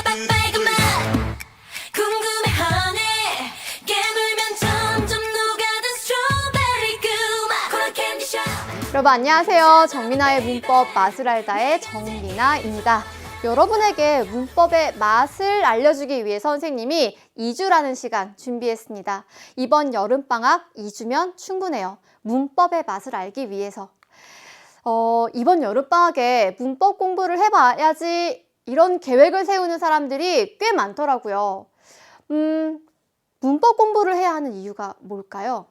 빨간 맛 궁금해하네 깨물면 점점 녹아든 스트로베리 그 맛 캔디샵. 여러분 안녕하세요. 정민아의 문법 맛을 알다의 정민아입니다. 여러분에게 문법의 맛을 알려주기 위해 선생님이 2주라는 시간 준비했습니다. 이번 여름방학 2주면 충분해요. 문법의 맛을 알기 위해서. 이번 여름방학에 문법 공부를 해봐야지 이런 계획을 세우는 사람들이 꽤 많더라고요. 문법 공부를 해야 하는 이유가 뭘까요?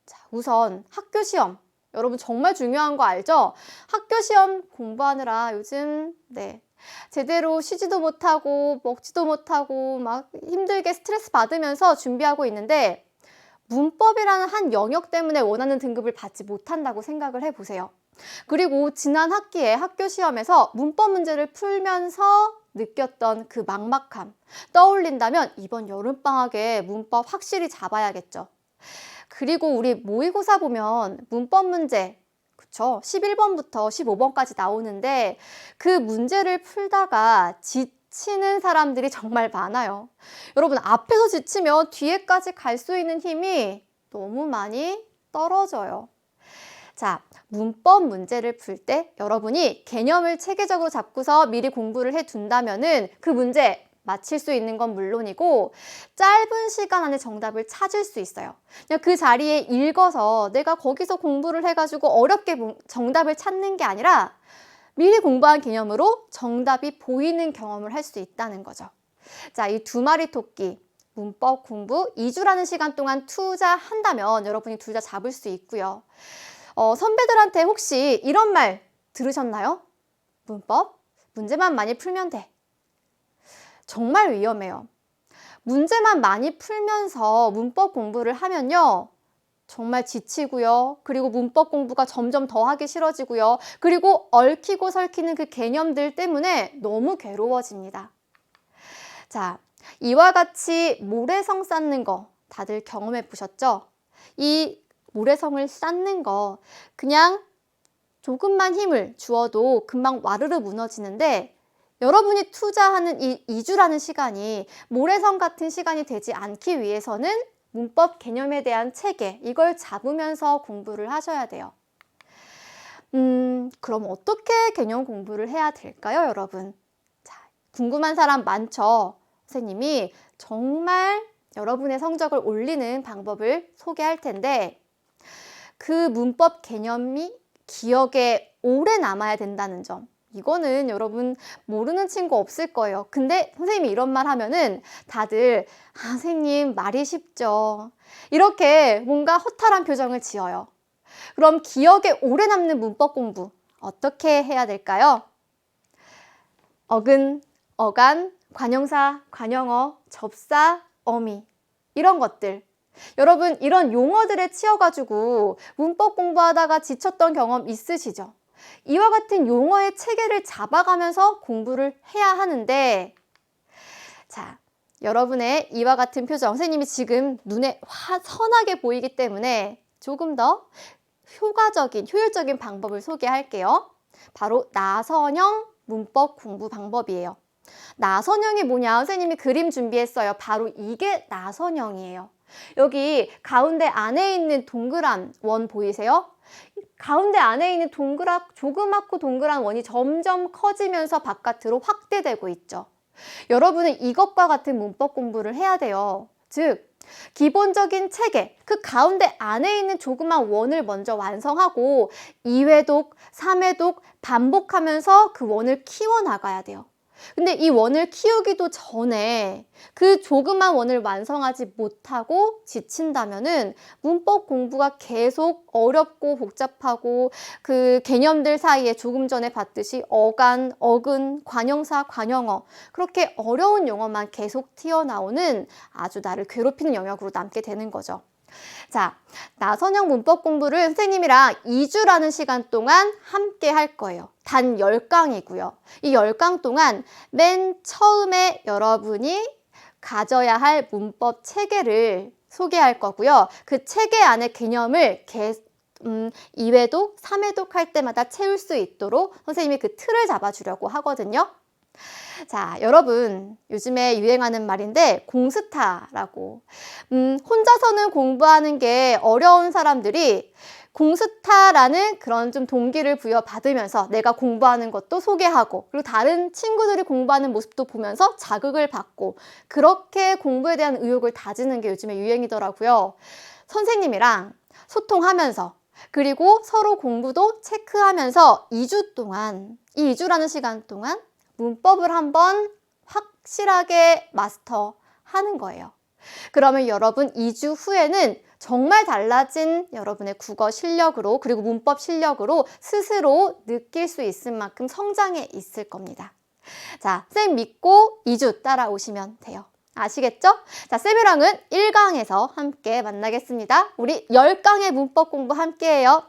자, 우선 학교 시험. 여러분 정말 중요한 거 알죠? 학교 시험 공부하느라 요즘 제대로 쉬지도 못하고 먹지도 못하고 막 힘들게 스트레스 받으면서 준비하고 있는데 문법이라는 한 영역 때문에 원하는 등급을 받지 못한다고 생각을 해보세요. 그리고 지난 학기에 학교 시험에서 문법 문제를 풀면서 느꼈던 그 막막함 떠올린다면 이번 여름방학에 문법 확실히 잡아야겠죠. 그리고 우리 모의고사 보면 문법 문제, 그쵸? 11번부터 15번까지 나오는데 그 문제를 풀다가 지치는 사람들이 정말 많아요. 여러분 앞에서 지치면 뒤에까지 갈 수 있는 힘이 너무 많이 떨어져요. 자, 문법 문제를 풀 때 여러분이 개념을 체계적으로 잡고서 미리 공부를 해둔다면은 그 문제 맞힐 수 있는 건 물론이고 짧은 시간 안에 정답을 찾을 수 있어요. 그냥 그 자리에 읽어서 내가 거기서 공부를 해가지고 어렵게 정답을 찾는 게 아니라 미리 공부한 개념으로 정답이 보이는 경험을 할 수 있다는 거죠. 자, 이 두 마리 토끼 문법 공부 2주라는 시간 동안 투자한다면 여러분이 둘 다 잡을 수 있고요. 선배들한테 혹시 이런 말 들으셨나요? 문법? 문제만 많이 풀면 돼. 정말 위험해요. 문제만 많이 풀면서 문법 공부를 하면요. 정말 지치고요. 그리고 문법 공부가 점점 더 하기 싫어지고요. 그리고 얽히고 설키는 그 개념들 때문에 너무 괴로워집니다. 자, 이와 같이 모래성 쌓는 거 다들 경험해 보셨죠? 이 모래성을 쌓는 거 그냥 조금만 힘을 주어도 금방 와르르 무너지는데 여러분이 투자하는 이 2주라는 시간이 모래성 같은 시간이 되지 않기 위해서는 문법 개념에 대한 체계, 이걸 잡으면서 공부를 하셔야 돼요. 그럼 어떻게 개념 공부를 해야 될까요, 여러분? 자, 궁금한 사람 많죠? 선생님이 정말 여러분의 성적을 올리는 방법을 소개할 텐데 그 문법 개념이 기억에 오래 남아야 된다는 점. 이거는 여러분 모르는 친구 없을 거예요. 근데 선생님이 이런 말 하면은 다들 선생님 말이 쉽죠. 이렇게 뭔가 허탈한 표정을 지어요. 그럼 기억에 오래 남는 문법 공부 어떻게 해야 될까요? 어근, 어간, 관형사, 관형어, 접사, 어미 이런 것들. 여러분 이런 용어들에 치여가지고 문법 공부하다가 지쳤던 경험 있으시죠? 이와 같은 용어의 체계를 잡아가면서 공부를 해야 하는데 자, 여러분의 이와 같은 표정 선생님이 지금 눈에 선하게 보이기 때문에 조금 더 효율적인 방법을 소개할게요. 바로 나선형 문법 공부 방법이에요. 나선형이 뭐냐? 선생님이 그림 준비했어요. 바로 이게 나선형이에요. 여기 가운데 안에 있는 동그란 원 보이세요? 가운데 안에 있는 조그맣고 동그란 원이 점점 커지면서 바깥으로 확대되고 있죠. 여러분은 이것과 같은 문법 공부를 해야 돼요. 즉, 기본적인 체계, 그 가운데 안에 있는 조그만 원을 먼저 완성하고 2회독, 3회독 반복하면서 그 원을 키워나가야 돼요. 근데 이 원을 키우기도 전에 그 조그만 원을 완성하지 못하고 지친다면은 문법 공부가 계속 어렵고 복잡하고 그 개념들 사이에 조금 전에 봤듯이 어간, 어근, 관형사, 관형어 그렇게 어려운 용어만 계속 튀어나오는 아주 나를 괴롭히는 영역으로 남게 되는 거죠. 자, 나선형 문법 공부를 선생님이랑 2주라는 시간 동안 함께 할 거예요. 단 10강이고요. 이 10강 동안 맨 처음에 여러분이 가져야 할 문법 체계를 소개할 거고요. 그 체계 안에 개념을 2회독, 3회독 할 때마다 채울 수 있도록 선생님이 그 틀을 잡아주려고 하거든요. 자, 여러분, 요즘에 유행하는 말인데 공스타라고. 혼자서는 공부하는 게 어려운 사람들이 공스타라는 그런 좀 동기를 부여받으면서 내가 공부하는 것도 소개하고, 그리고 다른 친구들이 공부하는 모습도 보면서 자극을 받고, 그렇게 공부에 대한 의욕을 다지는 게 요즘에 유행이더라고요. 선생님이랑 소통하면서, 그리고 서로 공부도 체크하면서 2주 동안, 이 2주라는 시간 동안 문법을 한번 확실하게 마스터하는 거예요. 그러면 여러분 2주 후에는 정말 달라진 여러분의 국어 실력으로, 그리고 문법 실력으로 스스로 느낄 수 있을 만큼 성장해 있을 겁니다. 자, 쌤 믿고 2주 따라오시면 돼요. 아시겠죠? 자, 쌤이랑은 1강에서 함께 만나겠습니다. 우리 10강의 문법 공부 함께 해요.